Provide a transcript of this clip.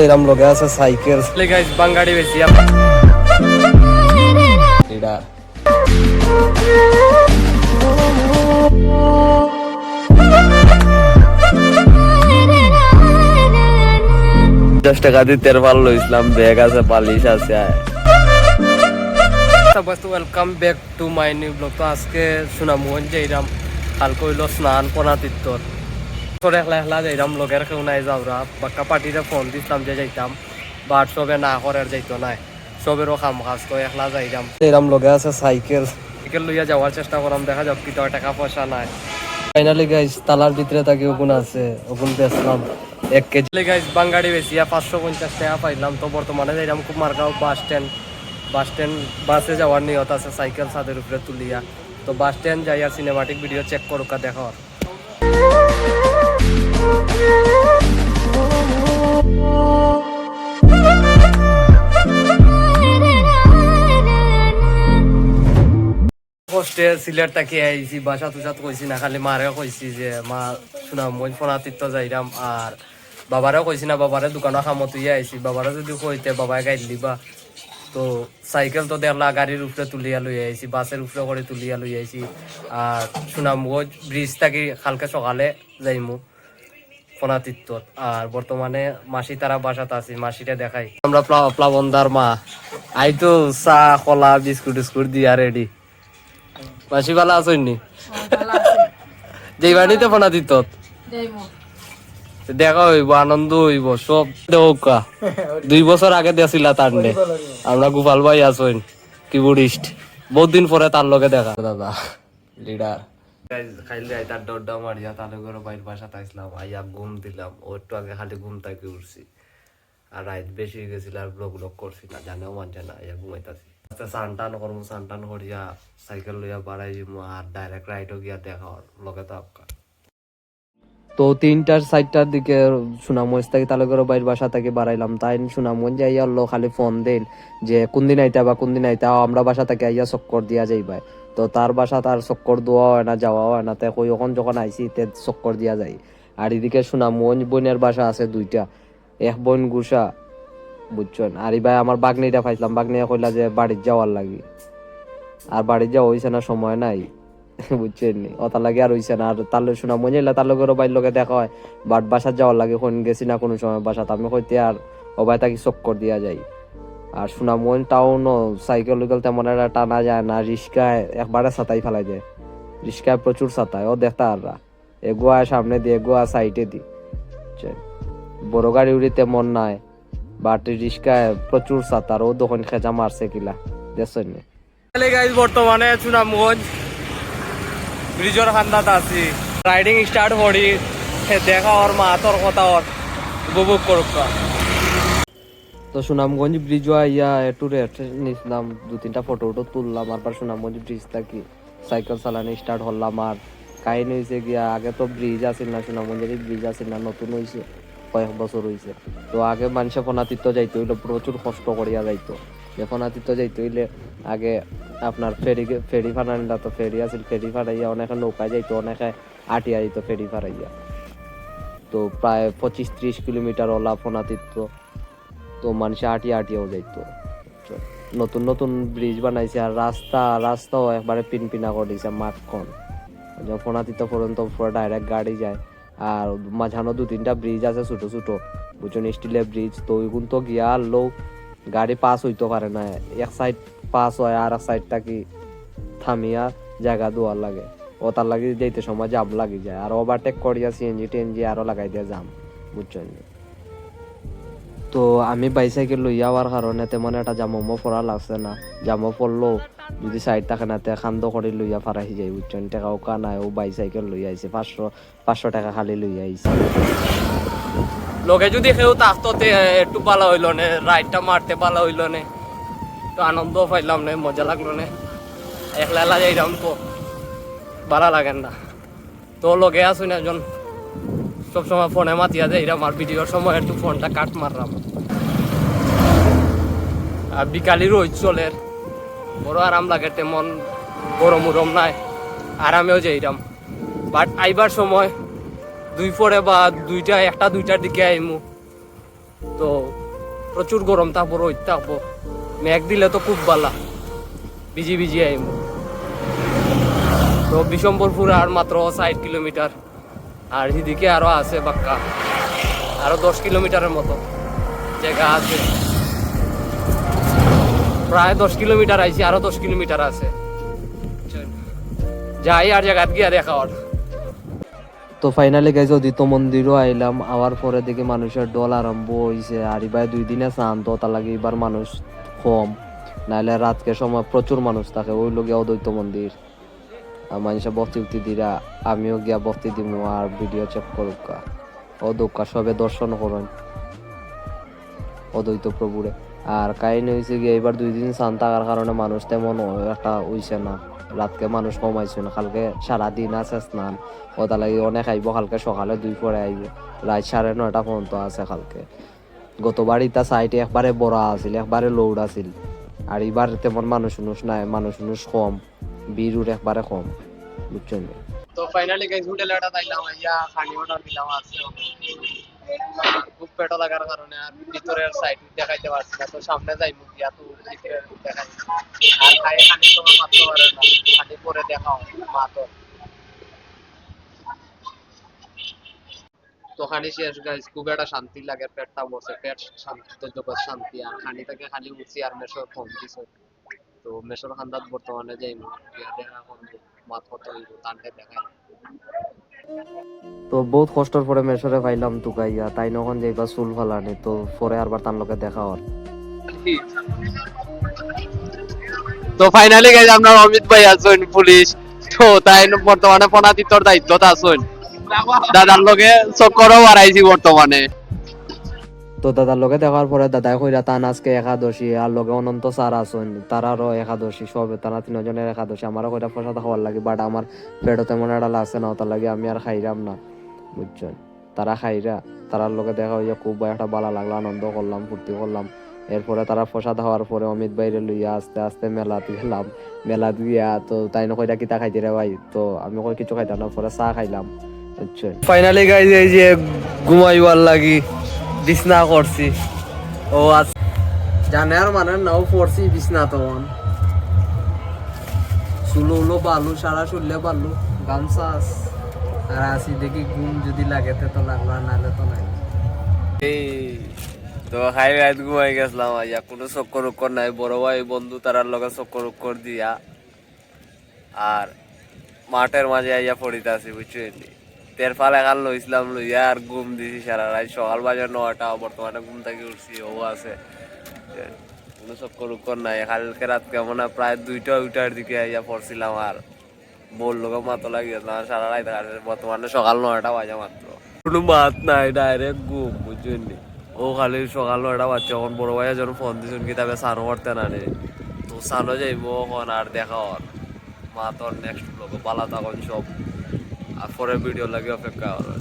এরম লোকে আছে সাইকেল গাইস বাঙ্গাড়ি বেশি এটা টাকা দিয়ে তেরপাল লইছিলাম, ব্যাগ আছে, পালিশ আছে। Welcome back to my new blog. তো আজকে সুনামগঞ্জ যাইরাম, হালকা হইল স্নান পনাতীর্থর একলা একলা যাইরাম, লগের কেউ নাই যাওরা। বাক্কা পার্টিরে ফোন দিতাম যে যাইতাম, বাট সবে না করে যাইতো নাই, সবেরও কাম কাজ তো একলা যাইরাম। এরম লোকে আছে সাইকেল সাইকেল লইয়া যাওয়ার চেষ্টা করাম, দেখা যাক কি তোর টাকা পয়সা নাই। ফাইনালি গাইস তালার ভিতরে তাকে ওগুন আছে, ওগুন বেচলাম 1 কেজি। গাইস বাঙ্গাড়ি বেশিয়া 550 টাকা পাইলাম। তো বর্তমানে যাইরাম খুব মার্গাঁও বাস স্ট্যান্ড বাসে যাওয়ার নিয়ত আছে, সাইকেল ছাদের উপরে তুলিয়া। তো বাস স্ট্যান্ড যাইয়া সিনেমাটিক ভিডিও চেক করুকা দেখো। কষ্টে সিলেট তাকে আইছি, বাসা তুসাত কইছি না, খালি মারে কইছি যে মা সুনামগঞ্জ ফোনাতীর্থ যাইরাম। আর বাবারেও কইছি না, বাবারে দোকানের কামত ইয়ে আইছি। বাবারে যদি কইতে বাবাই গাইড দিবা। তো সাইকেল তো দেখলা গাড়ির উপরে তুলিয়া লই আইছি, বাসের উপরে করে তুলিয়া লই আইছি। আর সুনামগঞ্জ ব্রিজ থাকি কালকে সকালে যাইমু ফোনাতীর্থ। আর বর্তমানে মাসি তারা বাসাতে আছি, মাসিটা দেখাই। আমরা প্লাবন্দার মা আই তো চা কলা বিস্কুট টিস্কুট দিয়া রেডি। মাসি ভালো আছেননি? যেইবানিতে ফোনাতীর্থ দেখা হইব, আনন্দ হইব, সব দেখা। 2 বছর আগে দেছিলা তান্ডে, আমরা গোপাল ভাই আছেন কিবোর্ডিস্ট, বহুত দিন পরে তার লগে দেখা। দাদা লিডার খাইলে তার ডড্ডা মারিয়া তাহলে করে বাইর বাসাতে আসলাম, আইয়া ঘুম দিলাম। ও একটু আগে খালি ঘুম থেকে উঠছি, আর রাত বেশি হয়ে গেছিল, আর ব্লগ করছি না, জানেও মানছে না, আইয়া ঘুমাইতাছি। স্নান টান করবো, স্নান টান করিয়া সাইকেল লইয়া বাড়াই যাবো, আর ডাইরেক্ট রাইডও গিয়া দেখা লগে তো আপকা। তো 3টার 4টার দিকে সুনামগঞ্জ থেকে তালুকের বাইর বাসা থেকে বাড়াইলাম। তাই সুনামগঞ্জ আইয়া লো খালি ফোন দেন যে কোন দিন আইতা বা কোন দিন আইতা, আমরা বাসা থেকে আইয়া চক্কর দিয়া যাইবাই। তো তার বাসা তার চক্কর দেওয়া হয় না, যাওয়া হয় না। তাই কই ওখান যখন আইসি তে চক্কর দিয়া যাই। আর এদিকে সুনামগঞ্জ বোনের বাসা আছে 2টা, এক বোন গুসা, বুঝছেন। আর ভাই আমার বাগনিটা পাইছিলাম, বাগনিয়া কইলা যে বাড়ির যাওয়ার লাগি, আর বাড়ির যাওয়া হইছে না, সময় নাই, বুঝছেন নি, ওটা লাগে আর হইছে না। আর তাহলে সুনামগঞ্জ এলে তার লোকেরও বাইর লোকে দেখা হয়, বাট বাসার যাওয়ার লাগে, কোন গেছি না কোনো সময় বাসাতে, আমি কইতে আর ওবাই তাকে চক্কর দিয়া যাই। আর সুনামগঞ্জ টাউনও সাইকেল তেমন একটা টানা যায় না, রিস্কায় একবারে ছাতাই ফেলাই যায়, রিস্কায় প্রচুর ছাতায়, ও দেখতা আর এগুয়া সামনে দিয়ে, এগুয়া সাইডে দি, বড় গাড়ি উড়ি তেমন নাই, বাট রিস্কায় প্রচুর ছাতার, ও দোকান খেজা মারছে কিলা দেখছেন। বর্তমানে সুনামগঞ্জ ব্রিজর খান্দাত আছি, রাইডিং স্টার্ট করি, দেখা ওর মা তোর কথা ওর উপভোগ করুক। তো সুনামগঞ্জ ব্রিজ আইয়া একটু রেস্ট নিছিলাম, 2-3টা ফটো তুললাম। আর সুনামগঞ্জ ব্রিজ থাকি সাইকেল চালানো স্টার্ট হলাম। আর কাহিনী হয়েছে গিয়া, আগে তো ব্রিজ আসিল না, সুনামগঞ্জের ব্রিজ আসিল না, নতুন হয়েছে, কয়েক বছর হয়েছে। তো আগে মানুষে ফোনাতীর্থ যাইতে হইলে প্রচুর কষ্ট করিয়া যাইতো। যে ফোনাতীর্থ যাইতে হইলে আগে আপনার ফেরি ফানাইলা, তো ফেরি আছিল, ফেরি ফারাইয়া অনেকে নৌকায় যাইতো, অনেকে আটিয়া যাইতো ফেরি ফারাইয়া। তো প্রায় 25-30 কিলোমিটার ওলা ফোনাতীর্থ, তো মানুষে আটিয়াও যাইতো। নতুন নতুন ব্রিজ বানাইছে, আর রাস্তাও একবারে পিনপিনা করে দিয়েছে, মাখন ফোনাতীর্থ পর্যন্ত পুরো ডাইরেক্ট গাড়ি যায়। আর মাঝানো 2-3টা ব্রিজ আছে ছোট ছোট, বুঝুন, স্টিলের ব্রিজ। তো ওইগুন তো গিয়া আনলেও গাড়ি পাস হইতে পারে না, এক সাইড পাস হয় আর এক সাইডটা কি থামিয়া জায়গা দেওয়ার লাগে, ও তার লাগে যেতে সময় জাম লাগি যায়। আর ওভারটেক করিয়া সিএনজি টিএনজি আরো লাগাই দিয়া জাম, বুঝছেন। তো আমি বাইসাইকেল লইয়া যাওয়ার কারণে তেমন একটা জামও পড়া লাগছে না, জামও পড়লেও যদি সাইড থাকে না তে খান্দ করে লইয়া ফারাহি যাই, বুঝছেন। টাকা ওকা নাই, ও বাইসাইকেল লইয়া আইছে, 500 টাকা খালি লইয়া আইছে। লোকে যদি কেউ থাকতো একটু পালা হইল নে, রাইডটা মারতে পালা হইল নে, তো আনন্দ পাইলাম নে, মজা লাগলো নে। একলা একলা যাইলাম তো ভালো লাগেন না। তো লোকে আসুন একজন সবসময় ফোনে মাতিয়া যায়, আমার ভিডিওর সময় একটু ফোনটা কাট মারলাম। আর বিকালি রোজ চলে, বড় আরাম লাগে, তেমন গরম উরম নাই, আরামেও যাইরাম। বাট আইবার সময় 2 পরে বা 1টা 2টার দিকে আইমু, তো প্রচুর গরম থাকবো, রোদ থাকবো, মেঘ দিলে তো খুব ভালো, ভিজি ভিজি আইব। তো বিশম্বরপুর আর মাত্র 60 কিলোমিটার, আর এদিকে আরো আছে বাক্কা আরো 10 কিলোমিটারের মতো জায়গা আছে। প্রায় 10 কিলোমিটার আইছি, আরো 10 কিলোমিটার আছে। যাই আর জায়গা গিয়া দেখা ওর। তো ফাইনালি গাইজ অদিত মন্দিরও আইলাম, আওয়ার পরে দেখি মানুষের দল আরম্ভ হয়েছে। আর এবার 2 দিনে চান, তো তার লাগে এবার মানুষ কম, নাহলে রাতকে সময় প্রচুর মানুষ থাকে। ওই লোক অদ্বৈত মন্দির মানুষের বস্তি উক্তি দিরা, আমিও গিয়া বস্তি দিব আর ভিডিও চেক করুকা ও দোকা সবে দর্শন করেন অদ্বৈত প্রভুরে। আর কাহিনী হয়েছে গিয়ে এবার 2 দিন চান থাকার কারণে মানুষ তেমন একটা হইছে না, রাতকে মানুষ কমাইছে না। কালকে সারাদিন আছে স্নান, ওটা লাগে অনেক আইব। কালকে সকালে 2 পরে আইব, রাত 9:30 পর্যন্ত আছে কালকে। গতবার ইটা সাইটে একবারে বড়া আছিল, একবারে লোড আছিল। আর এবার তেমন মানুষ নাই, মানুষ কম, ভিড় একবারে কম, বুঝছেন। তো ফাইনালি গাইস হোটেলে এটা তাইলাম, আইয়া খানি অর্ডার দিলাম। আছে খুব পেটো লাগার কারণে আর ভিতরের সাইড দেখাইতে পারছি না, তো সামনে যাইবো গিয়া তো ভিতরে দেখাই। আর খাই খানি তোমার মাত্র পারে না, খানি পরে দেখাও মা তো। তো খানি শেষ গাইস, খুব একটা শান্তি লাগে, পেটটা বসে, পেট শান্তি তো জগৎ শান্তি। আর খানিটাকে খালি উঠছি আর মেশর ফোন দিছে। তো মেশর খান্দাত বর্তমানে যাইবো গিয়া দেখা করবো মাত কত হইব তানকে দেখাই। তো বহুত কষ্টর পরে মেশরে পাইলাম তুকাইয়া, তাই নখন যাইবা চুল ফালানি। তো পরে আরবার তার লোকে দেখা হওয়ার। তো ফাইনালি গাইস আপনার অমিত ভাই আছেন পুলিশ, তো তাই বর্তমানে পনাতিতর দায়িত্বতে আছেন। দাদার লগে চক্করও বাড়াইছি বর্তমানে। তো দাদার লগে দেখার পরে দাদাই কইরা তান আজকে একাদশী, আর লগে অনন্ত স্যার আসুন, তারারও একাদশী, সব তারা 3 জনের একাদশী। আমারও কইরা প্রসাদ খাওয়ার লাগে, বাট আমার পেটও তেমন একটা লাগছে না, তার লাগে আমি আর খাইরাম না, বুঝছেন। তারা খাইরা, তারার লগে দেখা হইয়া খুব একটা ভালো লাগলো, আনন্দ করলাম, ফুর্তি করলাম। এরপরে তারা প্রসাদ খাওয়ার পরে অমিত বাইরে লইয়া আস্তে আস্তে মেলাত গেলাম। মেলাত গিয়া তো তাই না কইরা কিতা খাইতে রে ভাই, তো আমি কই কিছু খাইতাম না, পরে চা খাইলাম, বুঝছেন। ফাইনালি গাইজ এই যে ঘুমাইবার লাগি বিছনা করছি। ও আজ জানে আর মানে নাও পড়ছি বিছনা, তখন চুলো উলো বালু, সারা শুনলে বালু, গামছা আর আসি দেখি ঘুম যদি লাগে তো লাগলো, আর নাহলে তো নাই। এই তো খাই রাত ঘুমাই গেছিলাম, আইয়া কোনো চক্কর উক্কর নাই, বড় ভাই বন্ধু তারার লগে চক্কর উক্কর দিয়া আর মাঠের মাঝে আইয়া পড়িতে আছি, বুঝছেন। তেরফাল একাল লইছিলাম, লইয়া আর ঘুম দিছি সারা রাত। সকাল বাজে 9টা, বর্তমানে ঘুম থেকে উঠছি, ও আছে। কোনো চক্কর উক্কর নাই। কালকে রাত কেমন প্রায় 2টা দিকে আইয়া পড়ছিলাম, আর বল লোক মাতো লাগিয়েছিল সারা রাত। বর্তমানে সকাল 9টা বাজে মাত্র, কোনো মাত নাই, ডাইরেক্ট ঘুম, বুঝছেন। ও খালি সকাল 9টা বাজছে, এখন বড় ভাইয়া যখন ফোন দিয়েছেন কি তবে সানো করতে না রে, তো সানো যাইবো এখন আর দেখা হর মা তোর নেক্সট ব্লগ পালা তখন সব। আর পরে ভিডিও লাগে অপেক্ষা করার।